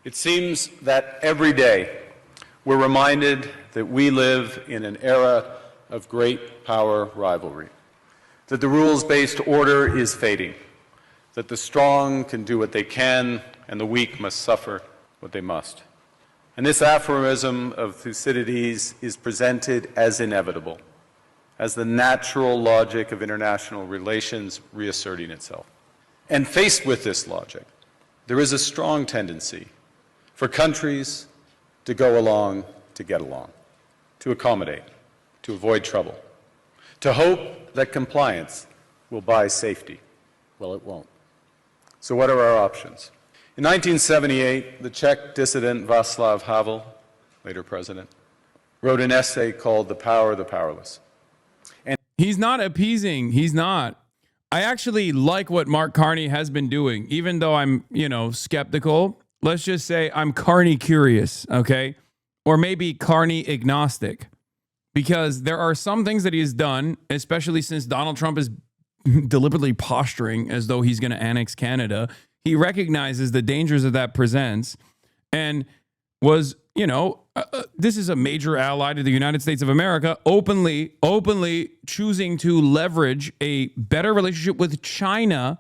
It seems that every day we're reminded that we live in an era of great power rivalry, that the rules-based order is fading, that the strong can do what they can and the weak must suffer what they must. And this aphorism of Thucydides is presented as inevitable, as the natural logic of international relations reasserting itself. And faced with this logic, there is a strong tendency for countries to go along to get along, to accommodate, to avoid trouble, to hope that compliance will buy safety. Well, it won't. So what are our options? In 1978, the Czech dissident Václav Havel, later president, wrote an essay called The Power of the Powerless. And he's not appeasing. He's not. I actually like what Mark Carney has been doing, even though I'm, skeptical. Let's just say I'm Carney curious, okay? Or maybe Carney agnostic. Because there are some things that he has done, especially since Donald Trump is deliberately posturing as though he's going to annex Canada. He recognizes the dangers that that presents and was, this is a major ally to the United States of America, openly choosing to leverage a better relationship with China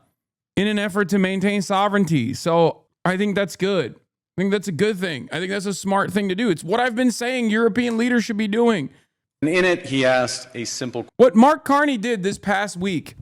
in an effort to maintain sovereignty. So I think that's good. I think that's a good thing. I think that's a smart thing to do. It's what I've been saying European leaders should be doing. And in it, he asked a simple... What Mark Carney did this past week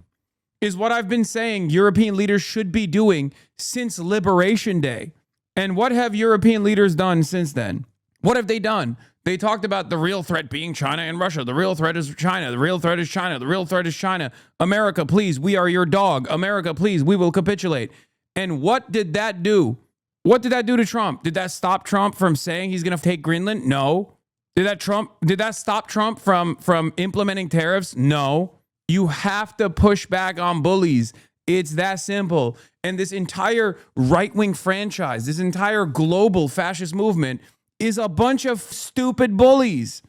is what I've been saying European leaders should be doing since Liberation Day. And what have European leaders done since then? What have they done? They talked about the real threat being China and Russia. The real threat is China. The real threat is China. The real threat is China. America, please, we are your dog. America, please, we will capitulate. And what did that do? What did that do to Trump? Did that stop Trump from saying he's going to take Greenland? No. Did that stop Trump from implementing tariffs? No. You have to push back on bullies. It's that simple. And this entire right-wing franchise, this entire global fascist movement is a bunch of stupid bullies.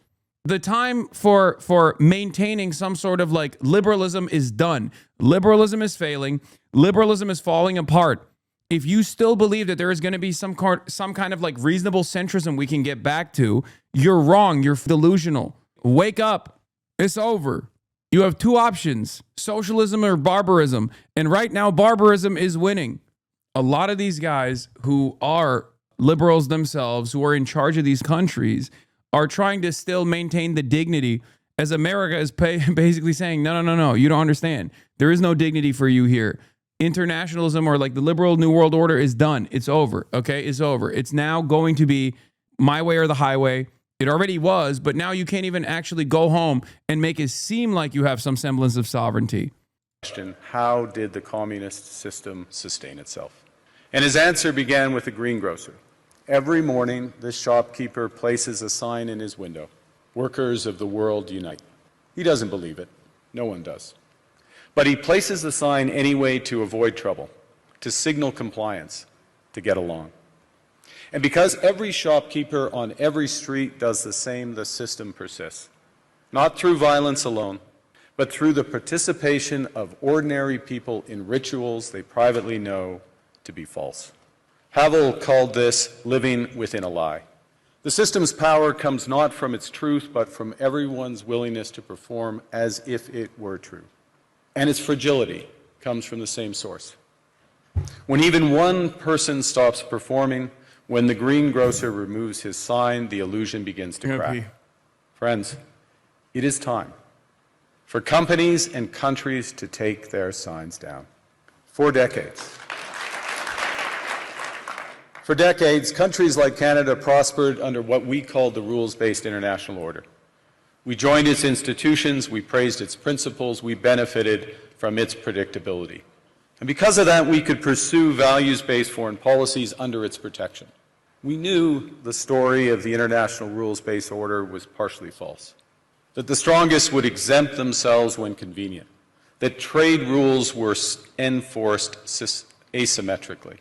The time for maintaining some sort of liberalism is done. Liberalism is failing. Liberalism is falling apart. If you still believe that there is going to be some kind of reasonable centrism we can get back to, you're wrong. You're delusional. Wake up. It's over. You have two options, socialism or barbarism. And right now, barbarism is winning. A lot of these guys who are liberals themselves, who are in charge of these countries, are trying to still maintain the dignity as America is basically saying, no, you don't understand. There is no dignity for you here. Internationalism or the liberal New World Order is done. It's over. Okay, it's over. It's now going to be my way or the highway. It already was, but now you can't even actually go home and make it seem like you have some semblance of sovereignty. How did the communist system sustain itself? And his answer began with the greengrocer. Every morning, this shopkeeper places a sign in his window, "Workers of the world unite." He doesn't believe it. No one does. But he places the sign anyway to avoid trouble, to signal compliance, to get along. And because every shopkeeper on every street does the same, the system persists. Not through violence alone, but through the participation of ordinary people in rituals they privately know to be false. Havel called this living within a lie. The system's power comes not from its truth, but from everyone's willingness to perform as if it were true. And its fragility comes from the same source. When even one person stops performing, when the greengrocer removes his sign, the illusion begins to crack. Friends, it is time for companies and countries to take their signs down. For decades, countries like Canada prospered under what we called the rules-based international order. We joined its institutions, we praised its principles, we benefited from its predictability. And because of that, we could pursue values-based foreign policies under its protection. We knew the story of the international rules-based order was partially false, that the strongest would exempt themselves when convenient, that trade rules were enforced asymmetrically.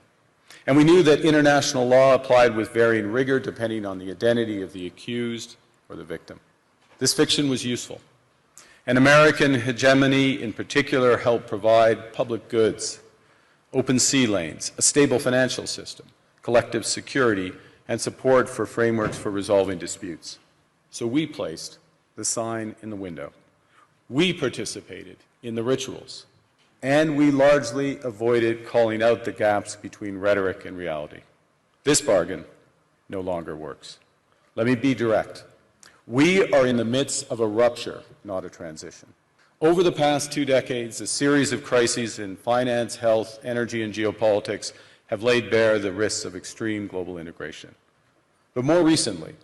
And we knew that international law applied with varying rigor depending on the identity of the accused or the victim. This fiction was useful. And American hegemony in particular helped provide public goods, open sea lanes, a stable financial system, collective security, and support for frameworks for resolving disputes. So we placed the sign in the window. We participated in the rituals, and we largely avoided calling out the gaps between rhetoric and reality. This bargain no longer works. Let me be direct. We are in the midst of a rupture, not a transition. Over the past 2 decades, a series of crises in finance, health, energy, and geopolitics have laid bare the risks of extreme global integration. But more recently,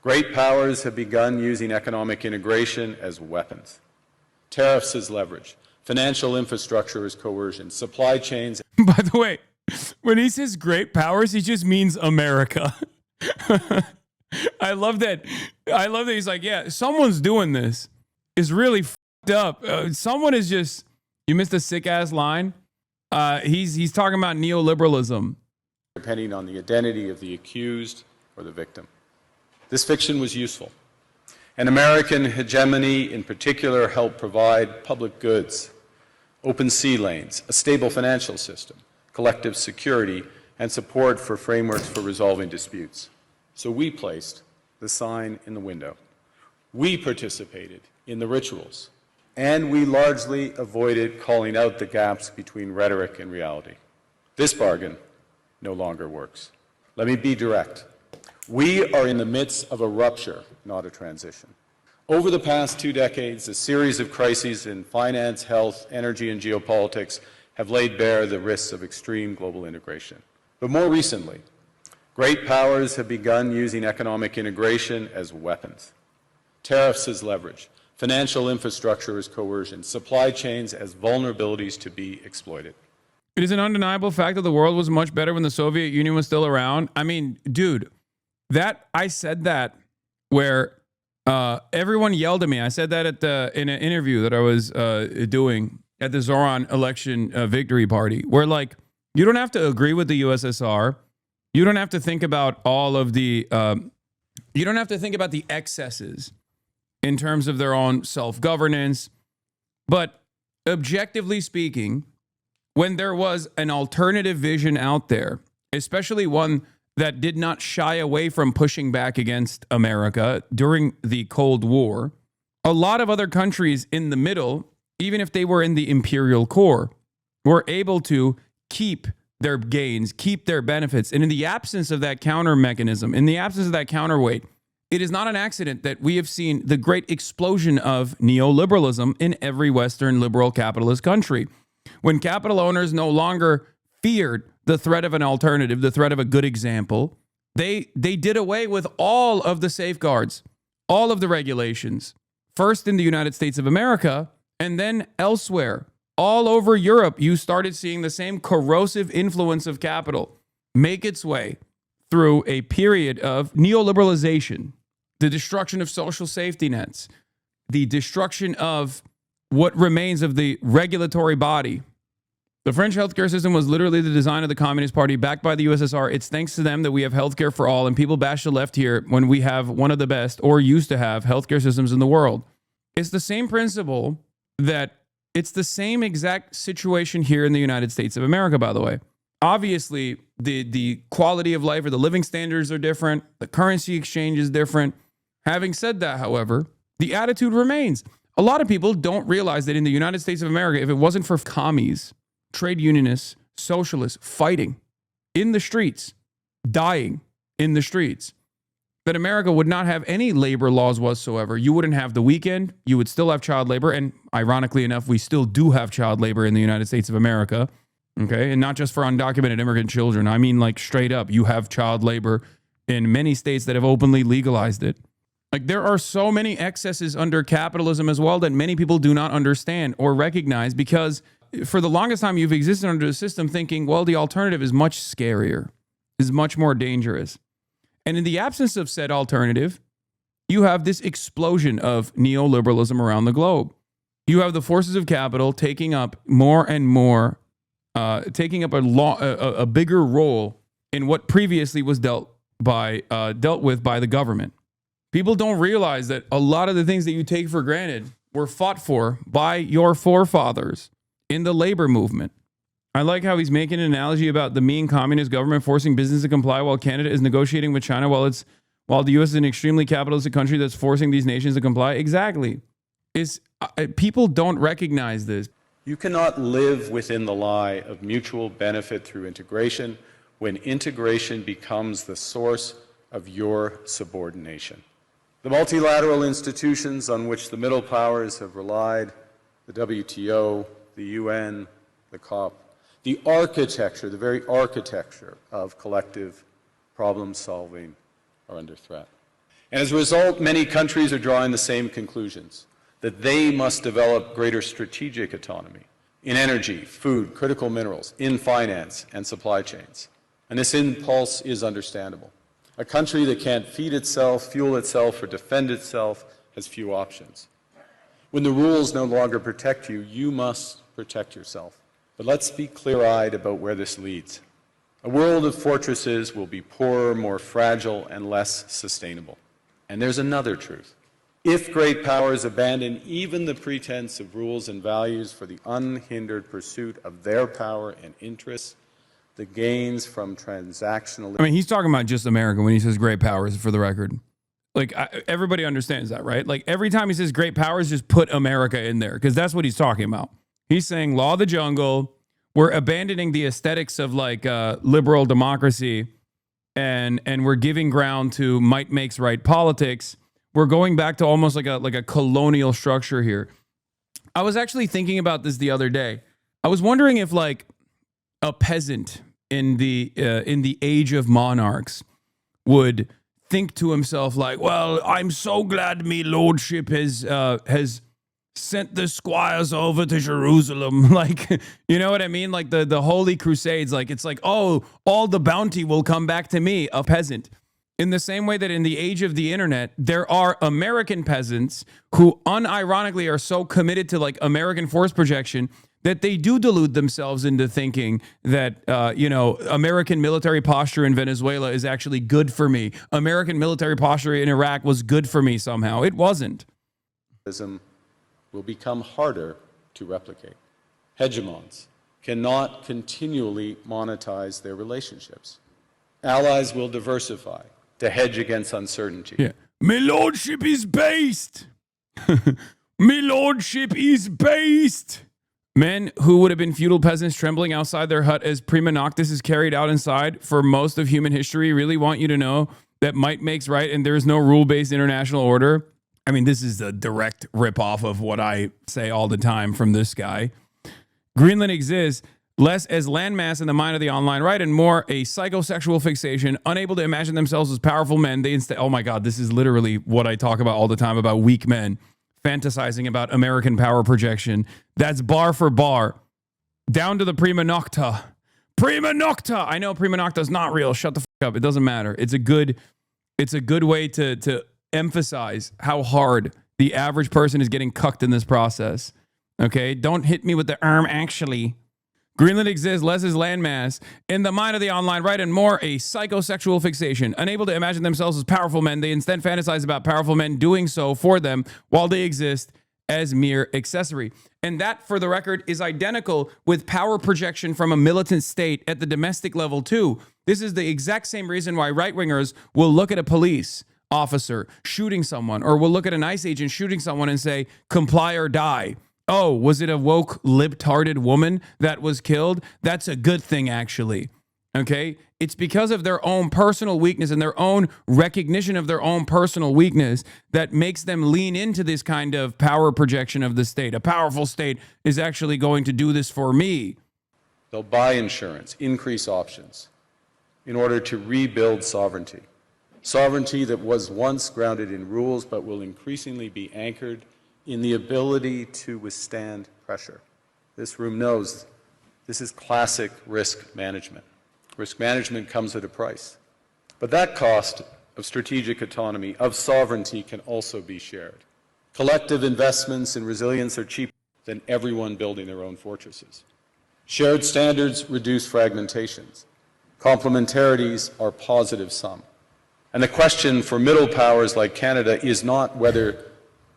great powers have begun using economic integration as weapons. Tariffs as leverage, financial infrastructure as coercion, supply chains. By the way, when he says great powers, he just means America. I love that. I love that he's like, yeah, someone's doing this. It's really fucked up. Someone is just, you missed a sick ass line. He's talking about neoliberalism. Depending on the identity of the accused or the victim. This fiction was useful. And American hegemony in particular helped provide public goods, open sea lanes, a stable financial system, collective security, and support for frameworks for resolving disputes. So we placed the sign in the window. We participated in the rituals, and we largely avoided calling out the gaps between rhetoric and reality. This bargain no longer works. Let me be direct. We are in the midst of a rupture, not a transition. Over the past 2 decades, a series of crises in finance, health, energy, and geopolitics have laid bare the risks of extreme global integration. But more recently, great powers have begun using economic integration as weapons. Tariffs as leverage, financial infrastructure as coercion, supply chains as vulnerabilities to be exploited. It is an undeniable fact that the world was much better when the Soviet Union was still around. I mean, dude, I said that where everyone yelled at me. I said that in an interview that I was doing at the Zoran election victory party, where like you don't have to agree with the USSR. You don't have to think about all of the. You don't have to think about the excesses in terms of their own self-governance. But objectively speaking, when there was an alternative vision out there, especially one that did not shy away from pushing back against America during the Cold War, a lot of other countries in the middle, even if they were in the imperial core, were able to keep their gains, keep their benefits. And in the absence of that counter mechanism, in the absence of that counterweight, it is not an accident that we have seen the great explosion of neoliberalism in every Western liberal capitalist country. When capital owners no longer feared the threat of an alternative, the threat of a good example, they did away with all of the safeguards, all of the regulations, first in the United States of America and then elsewhere. All over Europe, you started seeing the same corrosive influence of capital make its way through a period of neoliberalization, the destruction of social safety nets, the destruction of what remains of the regulatory body. The French healthcare system was literally the design of the Communist Party, backed by the USSR. It's thanks to them that we have healthcare for all, and people bash the left here when we have one of the best, or used to have, healthcare systems in the world. It's the same principle it's the same exact situation here in the United States of America, by the way. Obviously, the quality of life or the living standards are different. The currency exchange is different. Having said that, however, the attitude remains. A lot of people don't realize that in the United States of America, if it wasn't for commies, trade unionists, socialists fighting in the streets, dying in the streets, that America would not have any labor laws whatsoever. You wouldn't have the weekend. You would still have child labor. And ironically enough, we still do have child labor in the United States of America. Okay. And not just for undocumented immigrant children. I mean, like straight up, you have child labor in many states that have openly legalized it. Like there are so many excesses under capitalism as well that many people do not understand or recognize, because for the longest time you've existed under the system thinking, well, the alternative is much scarier, is much more dangerous. And in the absence of said alternative, you have this explosion of neoliberalism around the globe. You have the forces of capital taking up more and more, taking up a bigger role in what previously was dealt with by the government. People don't realize that a lot of the things that you take for granted were fought for by your forefathers in the labor movement. I like how he's making an analogy about the mean communist government forcing business to comply while Canada is negotiating with China while the U.S. is an extremely capitalistic country that's forcing these nations to comply. Exactly. People don't recognize this. You cannot live within the lie of mutual benefit through integration when integration becomes the source of your subordination. The multilateral institutions on which the middle powers have relied, the WTO, the UN, the COP, the architecture, the very architecture of collective problem solving are under threat. And as a result, many countries are drawing the same conclusions, that they must develop greater strategic autonomy in energy, food, critical minerals, in finance and supply chains. And this impulse is understandable. A country that can't feed itself, fuel itself, or defend itself has few options. When the rules no longer protect you, you must protect yourself. But let's be clear-eyed about where this leads. A world of fortresses will be poorer, more fragile, and less sustainable. And there's another truth. If great powers abandon even the pretense of rules and values for the unhindered pursuit of their power and interests, the gains from transactional... I mean, he's talking about just America when he says great powers, for the record. Like, everybody understands that, right? Like, every time he says great powers, just put America in there, because that's what he's talking about. He's saying law of the jungle, we're abandoning the aesthetics of, like, liberal democracy, and we're giving ground to might makes right politics. We're going back to almost like a colonial structure here. I was actually thinking about this the other day. I was wondering if, like, a peasant in the age of monarchs would think to himself like, well, I'm so glad me lordship has sent the squires over to Jerusalem. Like, you know what I mean? Like the Holy Crusades, like it's like, oh, all the bounty will come back to me, a peasant. In the same way that in the age of the internet, there are American peasants who unironically are so committed to like American force projection that they do delude themselves into thinking that, American military posture in Venezuela is actually good for me. American military posture in Iraq was good for me somehow. It wasn't. Will become harder to replicate. Hegemons cannot continually monetize their relationships. Allies will diversify to hedge against uncertainty. Yeah. My lordship is based. My lordship is based. Men who would have been feudal peasants trembling outside their hut as prima noctis is carried out inside for most of human history really want you to know that might makes right and there is no rule-based international order. I mean, this is a direct ripoff of what I say all the time from this guy. Greenland exists less as landmass in the mind of the online right and more a psychosexual fixation, unable to imagine themselves as powerful men. They instead, oh my God, this is literally what I talk about all the time about weak men fantasizing about American power projection. That's bar for bar. Down to the prima nocta. Prima nocta! I know prima nocta is not real. Shut the fuck up. It doesn't matter. It's a good way to emphasize how hard the average person is getting cucked in this process. Okay? Don't hit me with the actually. Greenland exists less as landmass in the mind of the online right and more a psychosexual fixation. Unable to imagine themselves as powerful men, they instead fantasize about powerful men doing so for them while they exist as mere accessory. And that, for the record, is identical with power projection from a militant state at the domestic level too. This is the exact same reason why right-wingers will look at a police officer shooting someone, or will look at an ICE agent shooting someone and say, comply or die. Oh, was it a woke, libtarded woman that was killed? That's a good thing, actually. Okay? It's because of their own personal weakness and their own recognition of their own personal weakness that makes them lean into this kind of power projection of the state. A powerful state is actually going to do this for me. They'll buy insurance, increase options, in order to rebuild sovereignty. Sovereignty that was once grounded in rules but will increasingly be anchored in the ability to withstand pressure. This room knows this is classic risk management. Risk management comes at a price. But that cost of strategic autonomy, of sovereignty, can also be shared. Collective investments in resilience are cheaper than everyone building their own fortresses. Shared standards reduce fragmentations. Complementarities are positive sum. And the question for middle powers like Canada is not whether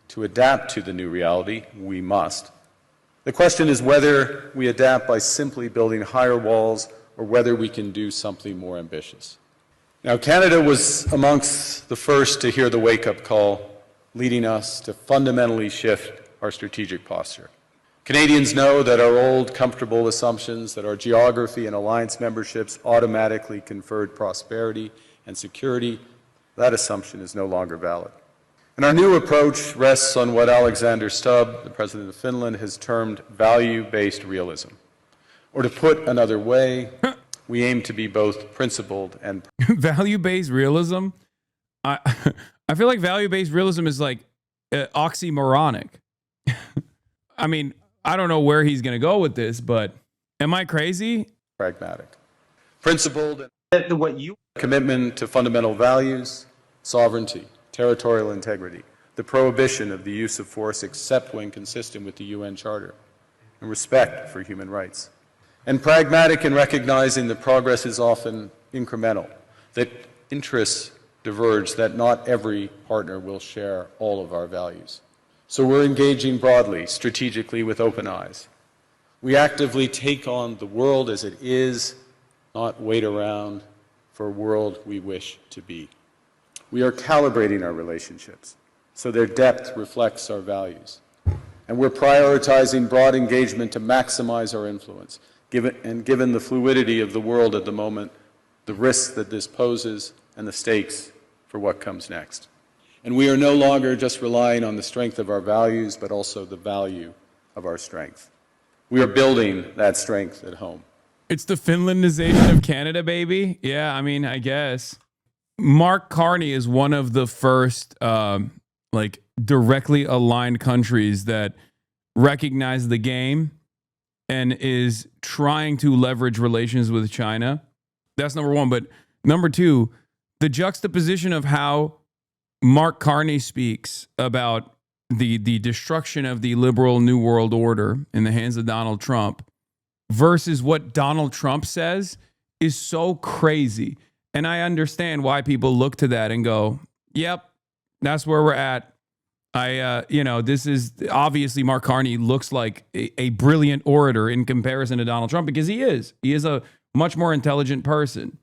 to adapt to the new reality. We must. The question is whether we adapt by simply building higher walls or whether we can do something more ambitious. Now, Canada was amongst the first to hear the wake-up call, leading us to fundamentally shift our strategic posture. Canadians know that our old, comfortable assumptions that our geography and alliance memberships automatically conferred prosperity and security, that assumption is no longer valid. And our new approach rests on what Alexander Stubb, the President of Finland, has termed value-based realism. Or to put another way, we aim to be both principled and value-based realism. I feel like value-based realism is like oxymoronic. I mean, I don't know where he's going to go with this, but am I crazy? Pragmatic. Principled and what you commitment to fundamental values, sovereignty, territorial integrity, the prohibition of the use of force except when consistent with the UN Charter, and respect for human rights. And pragmatic in recognizing that progress is often incremental, that interests diverge, that not every partner will share all of our values. So we're engaging broadly, strategically, with open eyes. We actively take on the world as it is, not wait around for a world we wish to be. We are calibrating our relationships so their depth reflects our values. And we're prioritizing broad engagement to maximize our influence. Given the fluidity of the world at the moment, the risks that this poses, and the stakes for what comes next. And we are no longer just relying on the strength of our values, but also the value of our strength. We are building that strength at home. It's the Finlandization of Canada, baby. Yeah, I mean, I guess. Mark Carney is one of the first, directly aligned countries that recognize the game and is trying to leverage relations with China. That's number one. But number two, the juxtaposition of how Mark Carney speaks about the destruction of the liberal New World Order in the hands of Donald Trump versus what Donald Trump says is so crazy. And I understand why people look to that and go, yep, that's where we're at. This is obviously Mark Carney looks like a brilliant orator in comparison to Donald Trump because he is. He is a much more intelligent person.